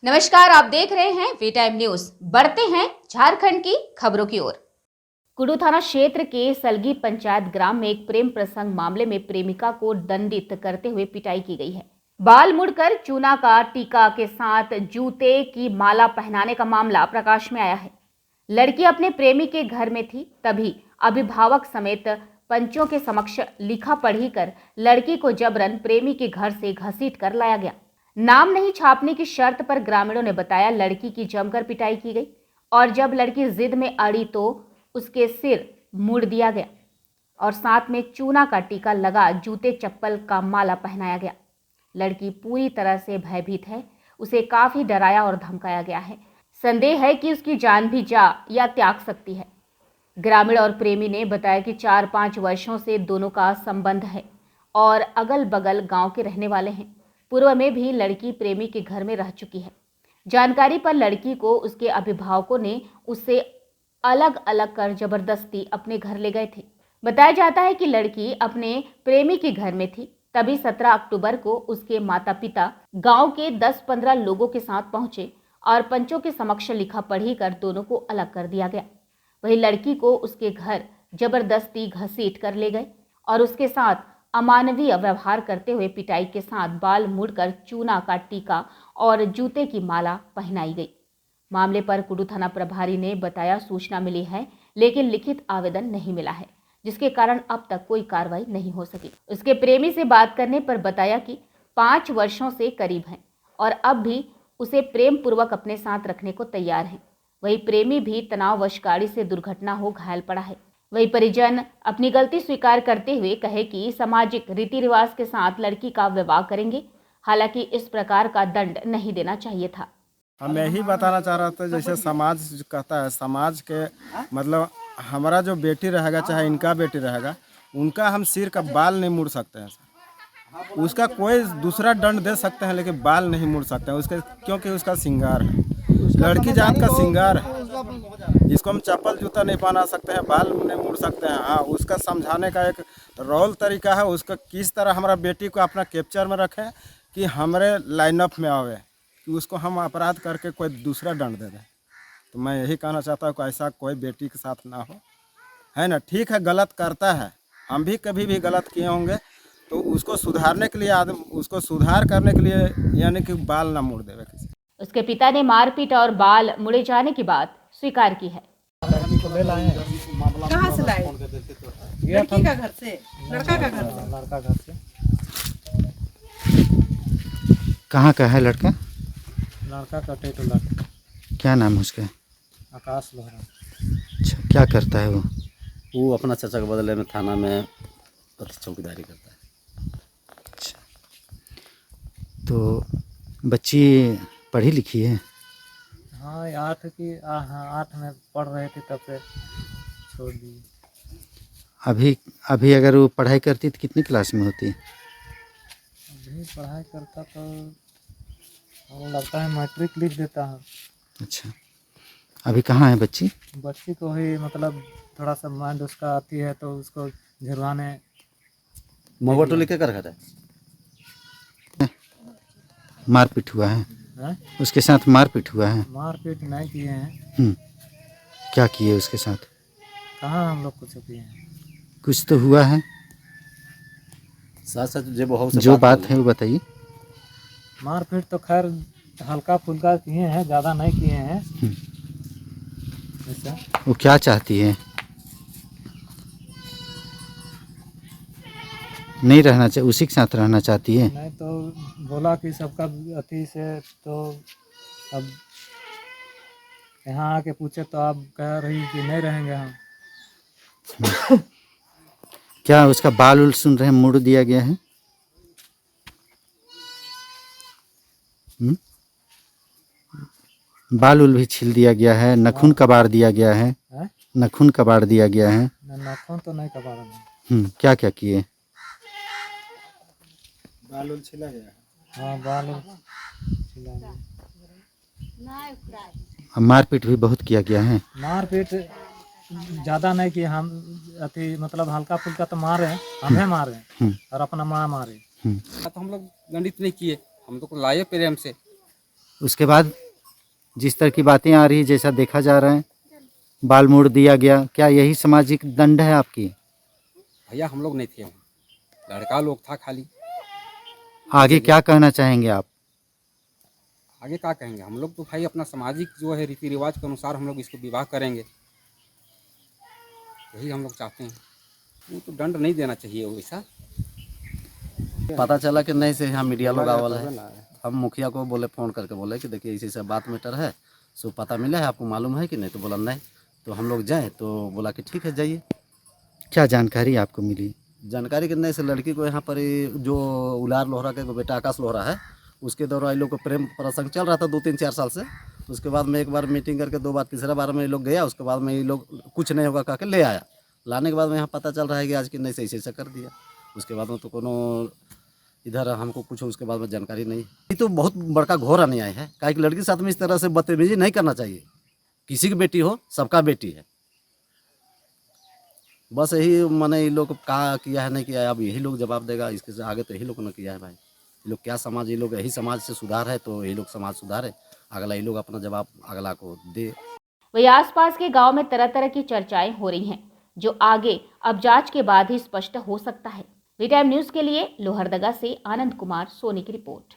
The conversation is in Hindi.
नमस्कार, आप देख रहे हैं वी टाइम न्यूज। बढ़ते हैं झारखंड की खबरों की ओर। कुडू थाना क्षेत्र के सलगी पंचायत ग्राम में एक प्रेम प्रसंग मामले में प्रेमिका को दंडित करते हुए पिटाई की गई है। बाल मुड़कर चूना का टीका के साथ जूते की माला पहनाने का मामला प्रकाश में आया है। लड़की अपने प्रेमी के घर में थी, तभी अभिभावक समेत पंचों के समक्ष लिखा पढ़ी कर लड़की को जबरन प्रेमी के घर से घसीट कर लाया गया। नाम नहीं छापने की शर्त पर ग्रामीणों ने बताया लड़की की जमकर पिटाई की गई और जब लड़की जिद में अड़ी तो उसके सिर मुड़ दिया गया और साथ में चूना का टीका लगा जूते चप्पल का माला पहनाया गया। लड़की पूरी तरह से भयभीत है, उसे काफी डराया और धमकाया गया है। संदेह है कि उसकी जान भी जा या त्याग सकती है। ग्रामीण और प्रेमी ने बताया कि 4-5 वर्षों से दोनों का संबंध है और अगल बगल गांव के रहने वाले हैं। पूर्व में भी लड़की प्रेमी के घर में रह चुकी है। जानकारी पर लड़की को उसके अभिभावकों ने उससे अलग अलग कर जबरदस्ती अपने घर ले गए थे। बताया जाता है कि लड़की अपने प्रेमी के घर में थी, तभी 17 अक्टूबर को उसके माता पिता गांव के 10-15 लोगों के साथ पहुंचे और पंचों के समक्ष लिखा पढ़ी कर दोनों को अलग कर दिया गया। वही लड़की को उसके घर जबरदस्ती घसीट कर ले गए और उसके साथ अमानवीय व्यवहार करते हुए पिटाई के साथ बाल मुड़कर चूना का टीका और जूते की माला पहनाई गई। मामले पर कुडू थाना प्रभारी ने बताया सूचना मिली है, लेकिन लिखित आवेदन नहीं मिला है, जिसके कारण अब तक कोई कार्रवाई नहीं हो सकी। उसके प्रेमी से बात करने पर बताया कि 5 वर्षों से करीब हैं और अब भी उसे प्रेम पूर्वक अपने साथ रखने को तैयार है। वही प्रेमी भी तनाववश गाड़ी से दुर्घटना हो घायल पड़ा है। वही परिजन अपनी गलती स्वीकार करते हुए कहे कि सामाजिक रीति रिवाज के साथ लड़की का विवाह करेंगे। हालांकि इस प्रकार का दंड नहीं देना चाहिए था। हम यही बताना चाह रहा था, जैसे समाज कहता है, समाज के मतलब हमारा जो बेटी रहेगा चाहे इनका बेटी रहेगा, उनका हम सिर का बाल नहीं मुड़ सकते हैं सर। उसका कोई दूसरा दंड दे सकते हैं लेकिन बाल नहीं मुड़ सकते हैं उसके, क्योंकि उसका श्रृंगार है, लड़की जात का श्रृंगार है। इसको हम चप्पल जूता नहीं पहना सकते हैं, बाल नहीं मुड़ सकते हैं। हाँ, उसका समझाने का एक रोल तरीका है, उसका किस तरह हमारा बेटी को अपना कैप्चर में रखें कि हमारे लाइनअप में आवे, कि उसको हम अपराध करके कोई दूसरा दंड दे दें। तो मैं यही कहना चाहता हूँ कि ऐसा कोई बेटी के साथ ना हो, है ना। ठीक है, गलत करता है, हम भी कभी भी गलत किए होंगे, तो उसको सुधारने के लिए आदमी, उसको सुधार करने के लिए यानी कि बाल ना मुड़ देवे किसी। उसके पिता ने मारपीट और बाल मुड़े जाने की बात स्वीकार की है। कहाँ से लाए? लड़की का घर से, लड़का का घर से? लड़का घर से। कहाँ का है लड़का? लड़का का टेटुला। क्या नाम है उसका? आकाश लोहरा। अच्छा, क्या करता है वो? वो अपना चाचा के बदले में थाना में चौकीदारी करता है। अच्छा, तो बच्ची पढ़ी लिखी है? हाँ, 8 में पढ़ रहे थे तब से छोड़ दी। अभी अगर वो पढ़ाई करती तो कितनी क्लास में होती? अभी पढ़ाई करता तो लगता है मैट्रिक लिख देता है। अच्छा, अभी कहाँ है बच्ची? बच्ची को ही मतलब थोड़ा सा माइंड उसका आती है तो उसको झुरवाने महुआ टोली क्या कर है? मारपीट हुआ है? उसके साथ मारपीट हुआ है? मारपीट नहीं किए हैं। क्या किए उसके साथ? कहाँ हम लोग कुछ किए हैं? कुछ तो हुआ है, साथ साथ जो बात है वो बताइए। मारपीट तो खैर हल्का फुल्का किए हैं, ज़्यादा नहीं किए हैं। ऐसा वो क्या चाहती है? नहीं रहना चाहिए, उसी के साथ रहना चाहती है? नहीं तो बोला कि सबका अति से, तो अब यहाँ आके पूछे तो आप कह रही कि नहीं रहेंगे हम। क्या उसका बाल उल सुन रहे हैं मुड़ दिया गया है? बाल उल भी छील दिया गया है, नखून कबाड़ दिया गया है? नखून कबाड़ दिया गया है? नखून तो नहीं कबाड़ा। क्या क्या किए? बाल उल छिला गया है। हाँ, बाल छिला गया। मारपीट भी बहुत किया गया है? मारपीट ज़्यादा नहीं किए हम, अति मतलब हल्का फुल्का तो मारे, हमें मारे और अपना माँ मारे। तो हम लोग दंडित नहीं किए, हम लोग को लाए प्रेम से, उसके बाद जिस तरह की बातें आ रही जैसा देखा जा रहा है, बाल मोड़ दिया गया, क्या यही सामाजिक दंड है आपकी? भैया हम लोग नहीं थे वहाँ, लड़का लोग था खाली। आगे क्या कहना चाहेंगे आप? आगे क्या कहेंगे, हम लोग तो भाई अपना सामाजिक जो है रीति रिवाज के अनुसार हम लोग इसको विवाह करेंगे, यही हम लोग चाहते हैं। वो तो दंड नहीं देना चाहिए वैसा। पता चला कि नहीं से यहाँ मीडिया लोग आवल है। हम मुखिया को बोले, फ़ोन करके बोले कि देखिए ऐसे ऐसा बात मैटर है, सो पता मिला है, आपको मालूम है कि नहीं? तो बोला नहीं। तो हम लोग जाएँ, तो बोला कि ठीक है जाइए। क्या जानकारी आपको मिली? जानकारी करने से लड़की को यहाँ पर जो उलार लोहरा का बेटा आकाश लोहरा है, उसके द्वारा इन लोग को प्रेम प्रसंग चल रहा था 2-3-4 साल से। उसके बाद में एक बार मीटिंग करके 2 बार, तीसरा बार में ये लोग गया। उसके बाद में ये लोग कुछ नहीं होगा कह के ले आया। लाने के बाद में यहाँ पता चल रहा है कि आज कि नहीं से ऐसा कर दिया। उसके बाद में तो कोनो इधर हमको कुछ उसके बाद में जानकारी नहीं। ये तो बहुत बड़का घोर अन्याय है, काहे कि लड़की के साथ में इस तरह से बदतमीजी नहीं करना चाहिए। किसी की बेटी हो, सबका बेटी है। बस यही मैंने ये लोग कहा किया है नहीं किया है, अब यही लोग जवाब देगा। इसके आगे तो यही लोग ने किया है भाई। ये लोग क्या समाज, ये लोग यही समाज से सुधार है तो यही लोग समाज सुधारे, अगला ये लोग अपना जवाब अगला को दे। वही आसपास के गांव में तरह तरह की चर्चाएं हो रही हैं, जो आगे अब जांच के बाद ही स्पष्ट हो सकता है। वी टाइम न्यूज के लिए लोहरदगा से आनंद कुमार सोनी की रिपोर्ट।